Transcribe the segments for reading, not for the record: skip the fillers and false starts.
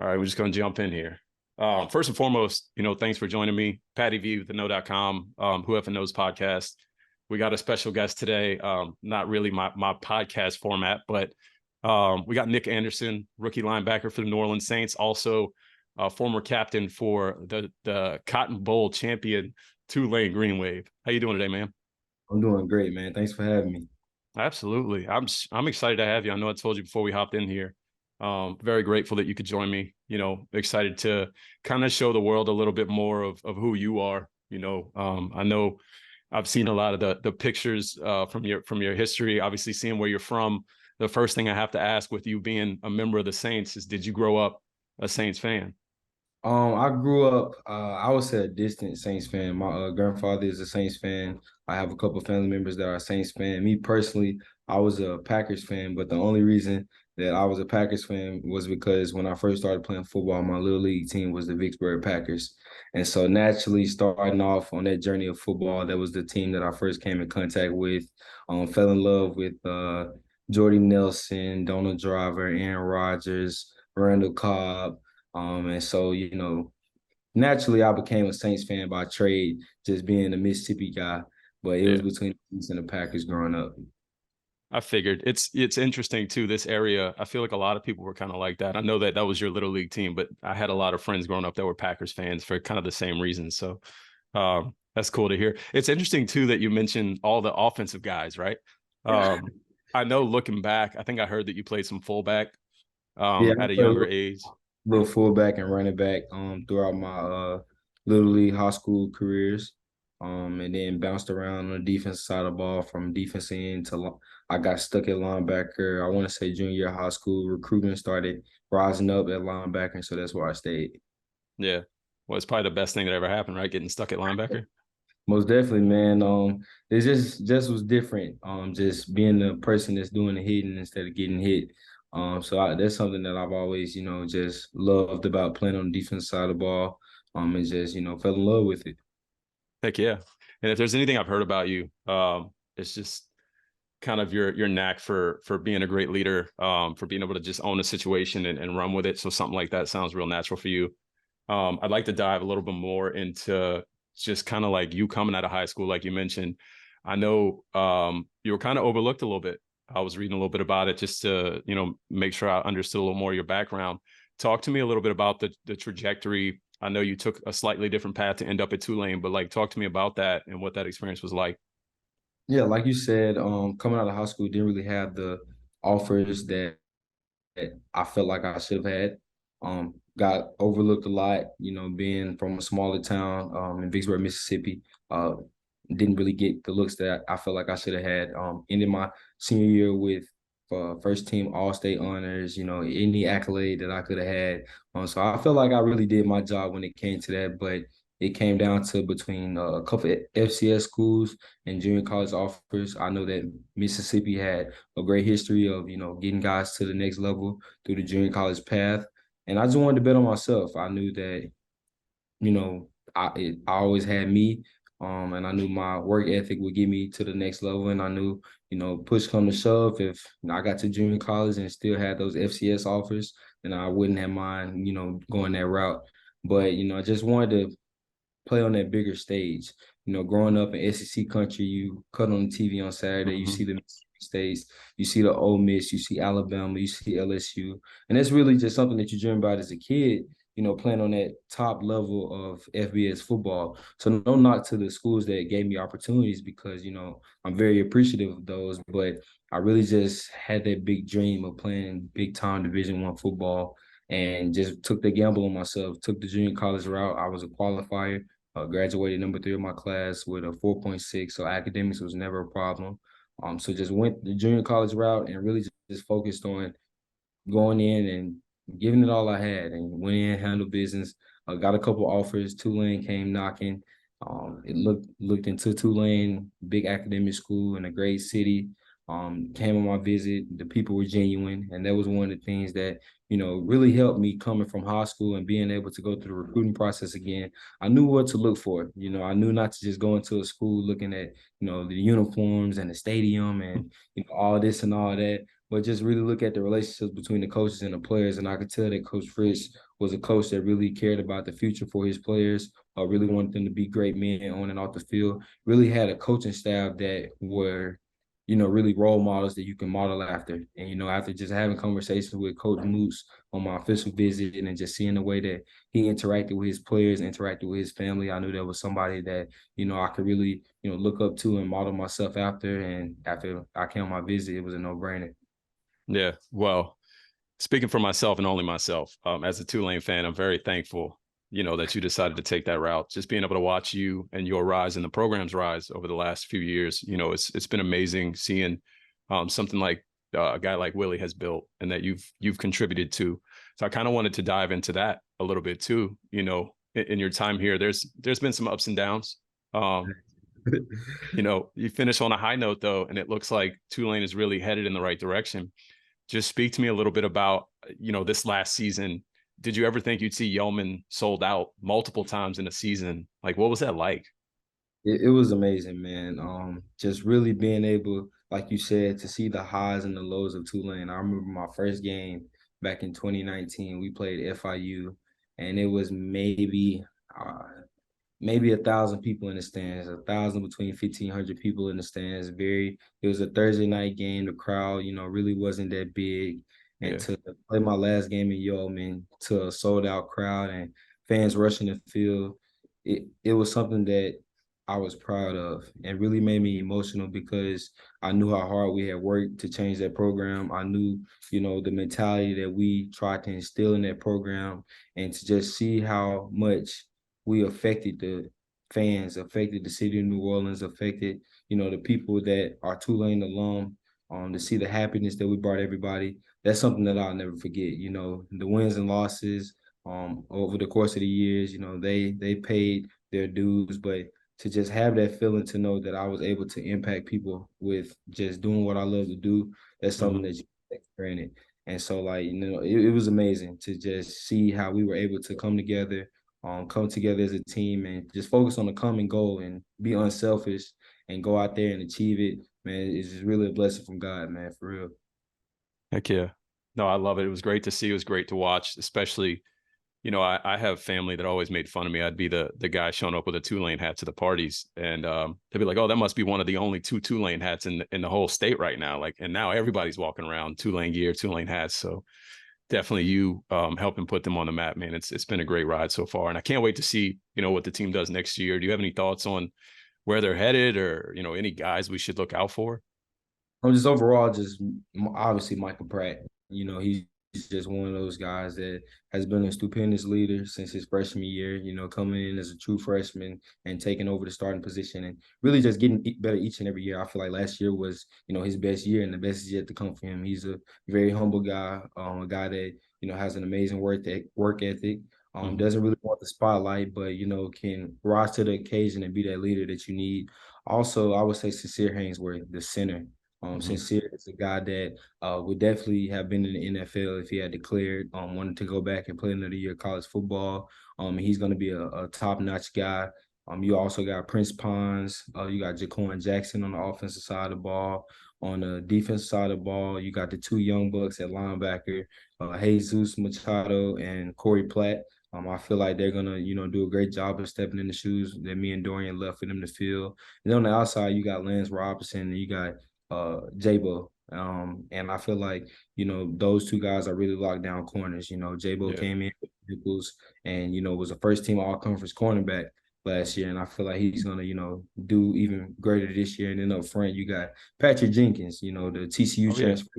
All right, we're just going to jump in here. First and foremost, thanks for joining me. Patty V, the know.com, Whoever Knows podcast. We got a special guest today. Not really my podcast format, but we got Nick Anderson, rookie linebacker for the New Orleans Saints, also former captain for the Cotton Bowl champion Tulane Green Wave. How you doing today, man? I'm doing great, man. Thanks for having me. Absolutely. I'm excited to have you. I know I told you before we hopped in here. Very grateful that you could join me. Excited to kind of show the world a little bit more of who you are. I know I've seen a lot of the pictures from your history. Obviously, seeing where you're from. The first thing I have to ask, with you being a member of the Saints, is did you grow up a Saints fan? I grew up, I would say a distant Saints fan. My grandfather is a Saints fan. I have a couple of family members that are Saints fan. Me personally, I was a Packers fan, but the only reason that I was a Packers fan was because when I first started playing football, my little league team was the Vicksburg Packers. And so naturally starting off on that journey of football, that was the team that I first came in contact with. Fell in love with Jordy Nelson, Donald Driver, Aaron Rodgers, Randall Cobb. And so, naturally I became a Saints fan by trade, just being a Mississippi guy. But it was Yeah. between the Saints and the Packers growing up. I figured it's interesting too. This area, I feel like a lot of people were kind of like that. I know that was your little league team, but I had a lot of friends growing up that were Packers fans for kind of the same reasons. So that's cool to hear. It's interesting too that you mentioned all the offensive guys, right? Um, I know looking back, I think I heard that you played some fullback Yeah, I at a played a younger age. little fullback and running back throughout my little league high school careers. And then bounced around on the defense side of the ball from defense end I got stuck at linebacker. I want to say junior year of high school. Recruitment started rising up at linebacker, so that's where I stayed. Yeah. Well, it's probably the best thing that ever happened, right? Getting stuck at linebacker. Most definitely, man. It just was different. Just being the person that's doing the hitting instead of getting hit. That's something that I've always, just loved about playing on the defense side of the ball. And just, fell in love with it. Heck yeah. And if there's anything I've heard about you, it's just kind of your knack for being a great leader, for being able to just own a situation and run with it. So something like that sounds real natural for you. I'd like to dive a little bit more into just kind of like you coming out of high school, like you mentioned. I know you were kind of overlooked a little bit. I was reading a little bit about it just to, make sure I understood a little more of your background. Talk to me a little bit about the trajectory. I know you took a slightly different path to end up at Tulane, but like talk to me about that and what that experience was like. Yeah, like you said, coming out of high school, didn't really have the offers that I felt like I should have had. Got overlooked a lot, being from a smaller town in Vicksburg, Mississippi. Didn't really get the looks that I felt like I should have had. Ended my senior year with first team All State honors, any accolade that I could have had. So I felt like I really did my job when it came to that, but it came down to between a couple of FCS schools and junior college offers. I know that Mississippi had a great history of, getting guys to the next level through the junior college path. And I just wanted to bet on myself. I knew that, I always had me. And I knew my work ethic would get me to the next level. And I knew, push come to shove, if I got to junior college and still had those FCS offers, then I wouldn't have mind, going that route. But, I just wanted to play on that bigger stage. Growing up in SEC country, you cut on the TV on Saturday, you Mm-hmm. see the Mississippi States, you see the Ole Miss, you see Alabama, you see LSU, and that's really just something that you dream about as a kid. Playing on that top level of FBS football. So no knock to the schools that gave me opportunities because I'm very appreciative of those. But I really just had that big dream of playing big time Division I football, and just took the gamble on myself. Took the junior college route. I was a qualifier. Graduated number 3 of my class with a 4.6, so academics was never a problem. So just went the junior college route and really just focused on going in and giving it all I had, and went in, handled business. Got a couple offers. Tulane came knocking. It looked into Tulane, big academic school in a great city. Came on my visit. The people were genuine, and that was one of the things that really helped me coming from high school and being able to go through the recruiting process again. I knew what to look for. I knew not to just go into a school looking at the uniforms and the stadium and all this and all that, but just really look at the relationships between the coaches and the players. And I could tell that Coach Fritz was a coach that really cared about the future for his players, really wanted them to be great men on and off the field, really had a coaching staff that were, really role models that you can model after. And, after just having conversations with Coach Moose on my official visit and then just seeing the way that he interacted with his players, interacted with his family, I knew there was somebody that, I could really, look up to and model myself after. And after I came on my visit, it was a no-brainer. Yeah. Well, speaking for myself and only myself, as a Tulane fan, I'm very thankful, that you decided to take that route. Just being able to watch you and your rise and the program's rise over the last few years, it's been amazing seeing something like a guy like Willie has built and that you've contributed to. So I kind of wanted to dive into that a little bit too. In your time here, there's been some ups and downs. You finish on a high note though, and it looks like Tulane is really headed in the right direction. Just speak to me a little bit about, this last season. Did you ever think you'd see Yeoman sold out multiple times in a season? Like, what was that like? It was amazing, man. Just really being able, like you said, to see the highs and the lows of Tulane. I remember my first game back in 2019. We played FIU, and it was uh, maybe 1,000 people in the stands, 1,000 between 1,500 people in the stands. It was a Thursday night game. The crowd, really wasn't that big. And Yeah. to play my last game in Yeoman to a sold out crowd and fans rushing the field, it was something that I was proud of and really made me emotional because I knew how hard we had worked to change that program. I knew, the mentality that we tried to instill in that program, and to just see how much we affected the fans, affected the city of New Orleans, affected, the people that are Tulane alum, to see the happiness that we brought everybody. That's something that I'll never forget. The wins and losses over the course of the years, they paid their dues, but to just have that feeling to know that I was able to impact people with just doing what I love to do, that's something Mhm. that you take for granted. And so, like, it was amazing to just see how we were able to come together as a team and just focus on the common goal and be unselfish and go out there and achieve it. Man, it's just really a blessing from God, man, for real. Heck yeah. No, I love it. It was great to see. It was great to watch, especially, I have family that always made fun of me. I'd be the guy showing up with a Tulane hat to the parties, and they'd be like, "Oh, that must be one of the only two Tulane hats in the whole state right now." Like, and now everybody's walking around Tulane gear, Tulane hats. So definitely you helping put them on the map, man. It's been a great ride so far, and I can't wait to see what the team does next year. Do you have any thoughts on where they're headed, or any guys we should look out for? I'm just overall, just obviously Michael Pratt. He's just one of those guys that has been a stupendous leader since his freshman year. Coming in as a true freshman and taking over the starting position and really just getting better each and every year. I feel like last year was, his best year, and the best is yet to come for him. He's a very humble guy, a guy that has an amazing work ethic. Mm-hmm. Doesn't really want the spotlight, but can rise to the occasion and be that leader that you need. Also, I would say Sincere Haynesworth, the center. Mm-hmm. Sincere is a guy that would definitely have been in the NFL if he had declared wanted to go back and play another year of college football. He's going to be a top-notch guy. You also got Prince Pons. You got Jaquan Jackson on the offensive side of the ball. On the defensive side of the ball, you got the two young bucks at linebacker, Jesus Machado and Corey Platt. I feel like they're gonna, do a great job of stepping in the shoes that me and Dorian left for them to fill. And then on the outside, you got Lance Robinson and you got Jabo. And I feel like, those two guys are really locked down corners. Jabo Yeah. came in with Nichols and, was a first team all conference cornerback last year. And I feel like he's gonna, do even greater this year. And then up front, you got Patrick Jenkins, the TCU Oh yeah. transfer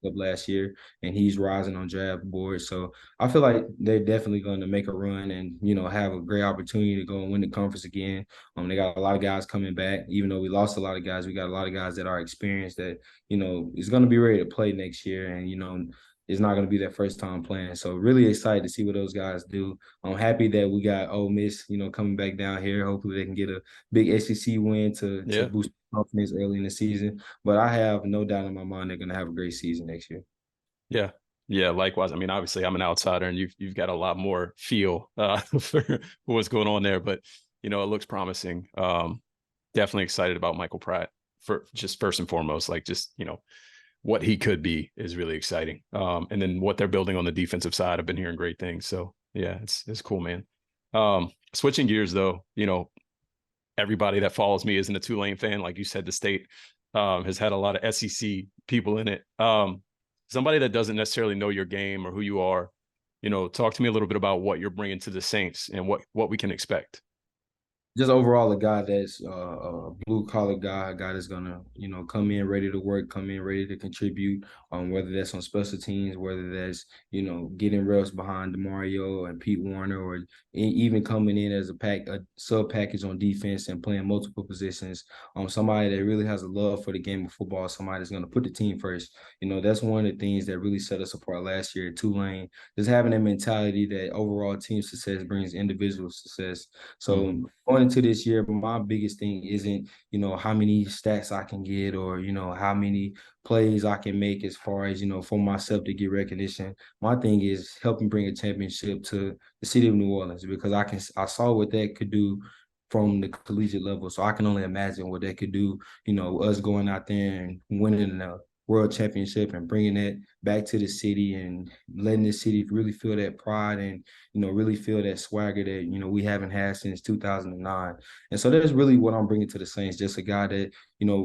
up last year, and he's rising on draft board. So I feel like they're definitely going to make a run and, have a great opportunity to go and win the conference again. They got a lot of guys coming back. Even though we lost a lot of guys, we got a lot of guys that are experienced that, is going to be ready to play next year. And, it's not going to be their first time playing. So really excited to see what those guys do. I'm happy that we got Ole Miss, coming back down here. Hopefully they can get a big SEC win to Yeah. boost confidence early in the season. But I have no doubt in my mind they're going to have a great season next year. Yeah. Yeah, likewise. I mean, obviously I'm an outsider and you've got a lot more feel for what's going on there, but it looks promising. Definitely excited about Michael Pratt for just first and foremost, like just, what he could be is really exciting. And then what they're building on the defensive side, I've been hearing great things. So Yeah, it's cool, man. Switching gears though, everybody that follows me isn't a Tulane fan. Like you said, the state has had a lot of SEC people in it. Somebody that doesn't necessarily know your game or who you are, talk to me a little bit about what you're bringing to the Saints and what we can expect. Just overall a guy that's a blue collar guy, a guy that's gonna come in ready to work, come in ready to contribute. Whether that's on special teams, whether that's getting reps behind Demario and Pete Warner, or even coming in as a sub package on defense and playing multiple positions. Somebody that really has a love for the game of football, somebody that's gonna put the team first. That's one of the things that really set us apart last year at Tulane. Just having that mentality that overall team success brings individual success. So going into this year, my biggest thing isn't, how many stats I can get or, how many plays I can make as far as, for myself to get recognition. My thing is helping bring a championship to the city of New Orleans because I saw what that could do from the collegiate level. So I can only imagine what that could do, us going out there and winning the world championship and bringing that back to the city and letting the city really feel that pride and really feel that swagger that we haven't had since 2009. And so that's really what I'm bringing to the Saints, just a guy that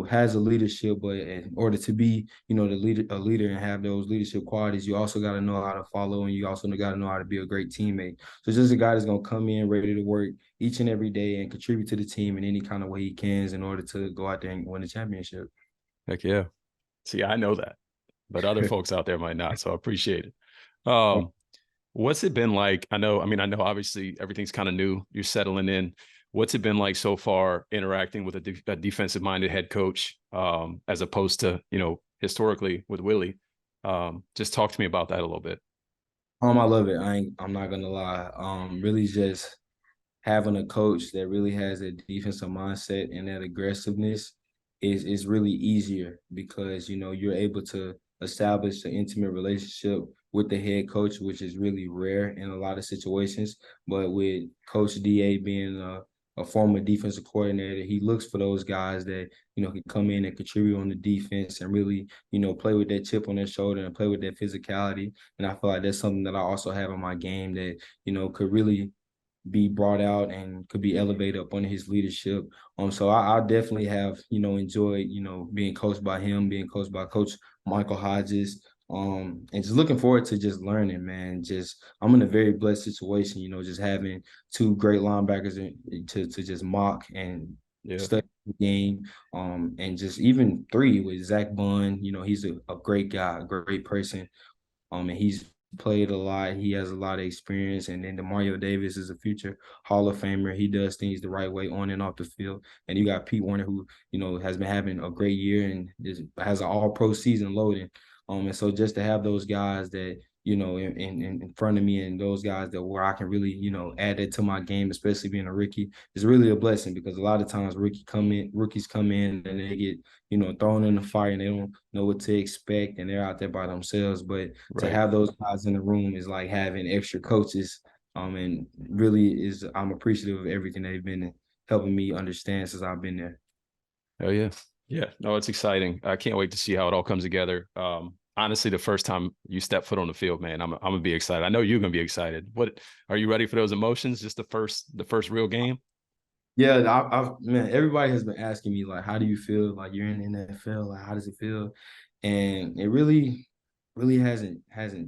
has a leadership, but in order to be a leader and have those leadership qualities, you also got to know how to follow, and you also got to know how to be a great teammate. So just a guy that's going to come in ready to work each and every day and contribute to the team in any kind of way he can in order to go out there and win a championship. Heck yeah. See, I know that, but other folks out there might not. So I appreciate it. Um, what's it been like? I know obviously everything's kind of new. You're settling in. What's it been like so far interacting with a defensive minded head coach, as opposed to, historically with Willie? Just talk to me about that a little bit. I love it. I'm not gonna lie. Really just having a coach that really has a defensive mindset and that aggressiveness is really easier because you're able to establish an intimate relationship with the head coach, which is really rare in a lot of situations. But with Coach Da being a former defensive coordinator, he looks for those guys that can come in and contribute on the defense and really play with that chip on their shoulder and play with that physicality. And I feel like that's something that I also have in my game that could really be brought out and could be elevated up under his leadership. So I definitely have, enjoyed, being coached by him, being coached by Coach Michael Hodges. And just looking forward to just learning, man. Just I'm in a very blessed situation, just having two great linebackers to just mock and Yeah. study the game. And just even three with Zach Bunn, he's a great guy, a great person. And he's played a lot. He has a lot of experience. And then Demario Davis is a future Hall of Famer. He does things the right way on and off the field. And you got Pete Warner, who has been having a great year and has an All-Pro season loading. And so just to have those guys that in front of me and those guys that where I can really add that to my game, especially being a rookie, is really a blessing because a lot of times rookies come in and they get thrown in the fire and they don't know what to expect and they're out there by themselves. But to Right. have those guys in the room is like having extra coaches. And really I'm appreciative of everything they've been helping me understand since I've been there. Oh yeah. Yeah. No, it's exciting. I can't wait to see how it all comes together. Honestly, the first time you step foot on the field, man, I'm gonna be excited. I know you're gonna be excited. What are you ready for those emotions? Just the first real game? Yeah, man, everybody has been asking me like, how do you feel? Like you're in the NFL, like how does it feel? And it really hasn't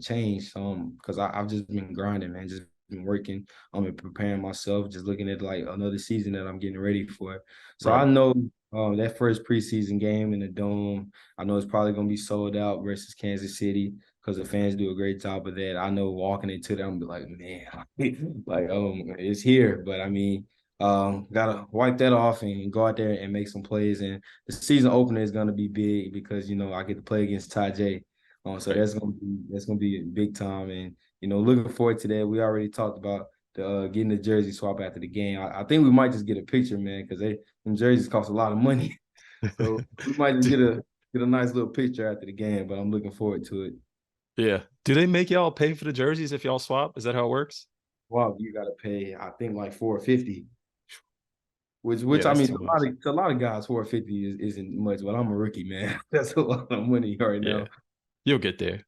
changed. Because I've just been grinding, man, just been working. And preparing myself, just looking at like another season that I'm getting ready for. So I Right. know that first preseason game in the dome, I know it's probably gonna be sold out versus Kansas City because the fans do a great job of that. I know walking into them, I'm be like, man, like it's here. But I mean gotta wipe that off and go out there and make some plays. And the season opener is gonna be big because I get to play against Ty J. So Right. that's gonna be big time. And looking forward to that. We already talked about the getting the jersey swap after the game. I think we might just get a picture, man, because them jerseys cost a lot of money. So we might just Do- get a nice little picture after the game. But I'm looking forward to it. yeah. Do they make y'all pay for the jerseys if y'all swap? Is that how it works? Wow, you gotta pay, I think like 450. Yeah, Which I that's mean, too much. to a lot of guys, 450 isn't much. But I'm a rookie, man. That's a lot of money right Yeah. now. You'll get there.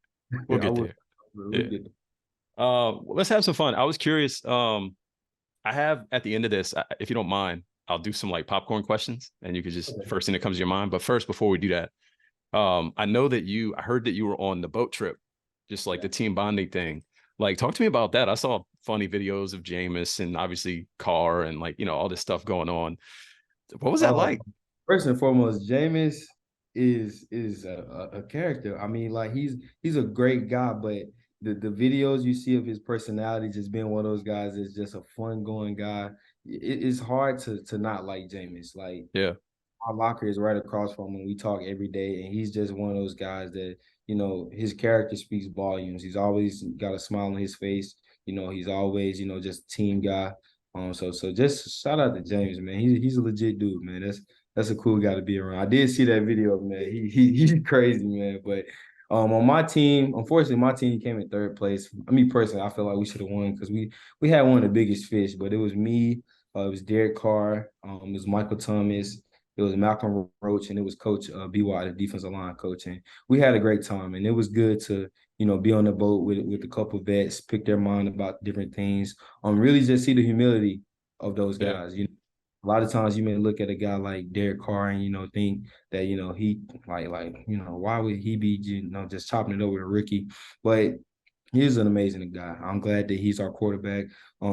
We'll Yeah, I get would. there. We Yeah. get. Let's have some fun. I was curious. I have at the end of this, if you don't mind, I'll do some like popcorn questions, and you could just Okay. first thing that comes to your mind. But first, before we do that, I heard that you were on the boat trip, just like Yeah. the team bonding thing. Like, talk to me about that. I saw funny videos of Jameis and obviously Carr and like all this stuff going on. What was that Oh, like? first and foremost, Jameis is a character. I mean, like he's a great guy, but the videos you see of his personality just being one of those guys is just a fun going guy. It's hard to not like Jameis. Like Yeah, our locker is right across from him. We talk every day, and he's just one of those guys that his character speaks volumes. He's always got a smile on his face. He's always just a team guy. So just shout out to James, man. He's a legit dude, man. That's a cool guy to be around. I did see that video, man. He's crazy, man. But on my team, unfortunately, my team came in third place. I mean, personally, I feel like we should have won because we had one of the biggest fish, but it was me. It was Derek Carr. It was Michael Thomas. It was Malcolm Roach, and it was Coach BY, the defensive line coach. And we had a great time, and it was good to be on the boat with a couple of vets, pick their mind about different things. Really just see the humility of those yeah. guys. A lot of times you may look at a guy like Derek Carr and think that he why would he be just chopping it over with a rookie, but he's an amazing guy. I'm glad that he's our quarterback.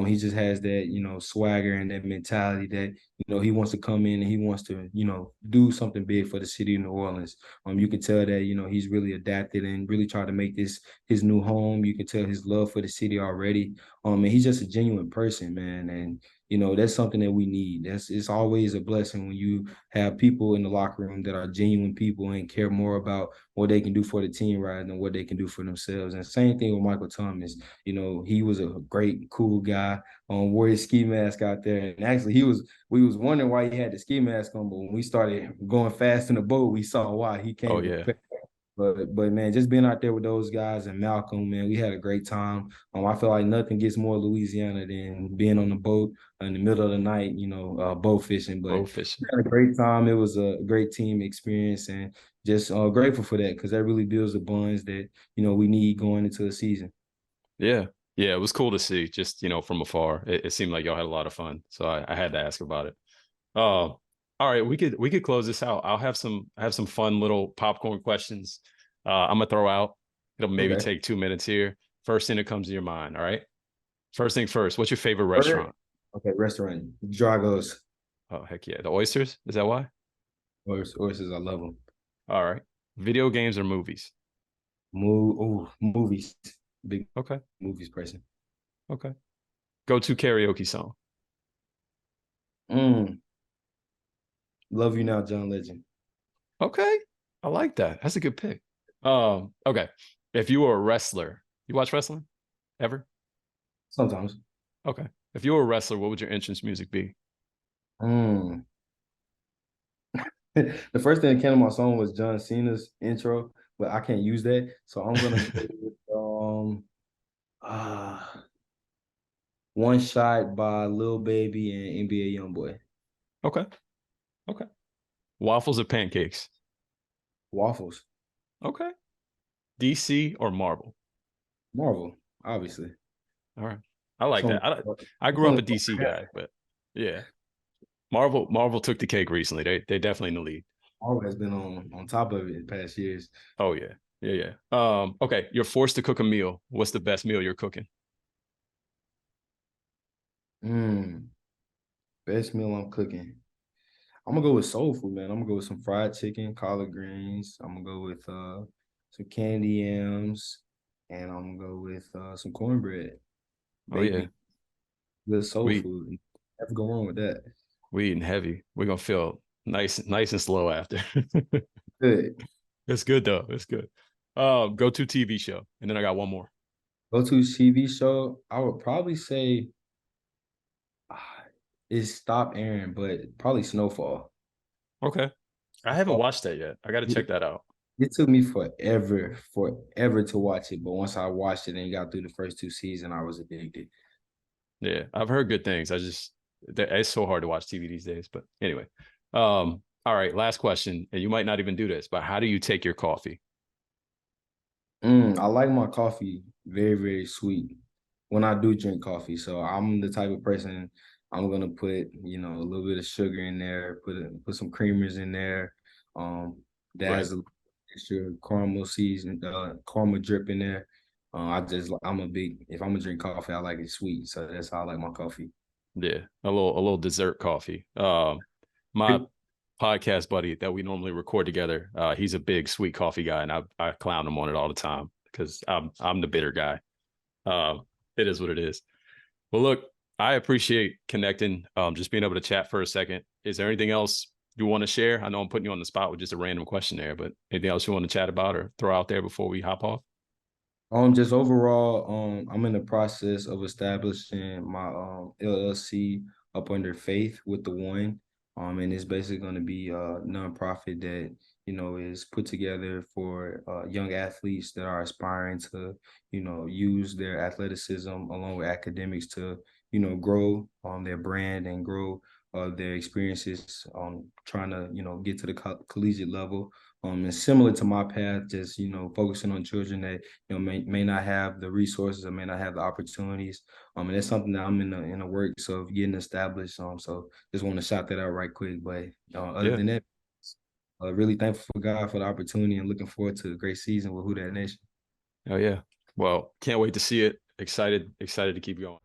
He just has that, swagger and that mentality that, he wants to come in and he wants to, do something big for the city of New Orleans. You can tell that, he's really adapted and really tried to make this his new home. You can tell his love for the city already. And he's just a genuine person, man. And, that's something that we need. It's always a blessing when you have people in the locker room that are genuine people and care more about what they can do for the team rather than what they can do for themselves. And same thing with Michael Thomas. He was a great, cool guy. Wore his ski mask out there, and actually, we was wondering why he had the ski mask on, but when we started going fast in the boat, we saw why he Oh came yeah. prepared. But man, just being out there with those guys and Malcolm, man, we had a great time. I feel like nothing gets more Louisiana than being on the boat in the middle of the night, boat fishing. But we Bowfishing. had a great time. It was a great team experience, and just grateful for that because that really builds the bonds that we need going into the season. Yeah. Yeah, it was cool to see just, from afar. It seemed like y'all had a lot of fun. So I had to ask about it. All right, we could close this out. I have some fun little popcorn questions. I'm gonna throw out. It'll maybe Okay. take 2 minutes here. First thing that comes to your mind, all right? First thing first, what's your favorite Burger? restaurant? Okay, restaurant. Dragos. Oh, heck yeah. The oysters? Is that why? Oysters, I love them. All right. Video games or movies? Movies. Big Okay. movies person. Okay. Go to karaoke song. Mm, love you now, John Legend. Okay. I like that. That's a good pick. Okay. If you were a wrestler, you watch wrestling ever? Sometimes. Okay. If you were a wrestler, what would your entrance music be? Mm. The first thing that came to my song was John Cena's intro, but I can't use that. So I'm gonna go with uh One Shot by Lil Baby and NBA Youngboy. Okay. Okay. Waffles or pancakes? Waffles. Okay. DC or Marvel? Marvel, obviously. All right. I like So that. I grew up a DC guy, but yeah. Marvel took the cake recently. They definitely in the lead. Marvel has been on top of it in past years. Oh yeah. Yeah, yeah. Okay, you're forced to cook a meal. What's the best meal you're cooking? Mm, best meal I'm cooking. I'm gonna go with soul food, man. I'm gonna go with some fried chicken, collard greens. I'm gonna go with some candy yams, and I'm gonna go with some cornbread, Oh baked yeah. beans, good soul We food. Never go wrong with that. we eating heavy. We're gonna feel nice and slow after. Good. It's good though. It's good. Go to TV show. And then I got one more. Go to TV show. I would probably say it's Stop Airing, but probably Snowfall. Okay. I haven't watched that yet. I gotta check It, that out. it took me forever to watch it, but once I watched it and got through the first two seasons, I was addicted. Yeah, I've heard good things. It's so hard to watch TV these days. But anyway, all right, last question, and you might not even do this, but how do you take your coffee? I like my coffee very, very sweet. when I do drink coffee. So I'm the type of person I'm gonna put, you know, a little bit of sugar in there, put some creamers in there. That Right. has a extra caramel season, caramel drip in there. I'm a big, if I'm gonna drink coffee, I like it sweet. So that's how I like my coffee. Yeah. A little dessert coffee. My podcast buddy that we normally record together, he's a big sweet coffee guy, and I clown him on it all the time because I'm the bitter guy. Um, it is what it is. Well, look, I appreciate connecting, just being able to chat for a second. Is there anything else you want to share? I know I'm putting you on the spot with just a random question there, but anything else you want to chat about or throw out there before we hop off? Just overall, I'm in the process of establishing my LLC up under Faith with the One. And it's basically going to be a nonprofit that, you know, is put together for young athletes that are aspiring to, you know, use their athleticism along with academics to, you know, grow on their brand and grow their experiences trying to, you know, get to the collegiate level. And similar to my path, just, you know, focusing on children that, you know, may not have the resources or may not have the opportunities. And that's something that I'm in the works of getting established. So just want to shout that out right quick. But other Yeah. than that, really thankful for God for the opportunity and looking forward to a great season with Who That Nation. Oh yeah. Well, can't wait to see it. Excited to keep going.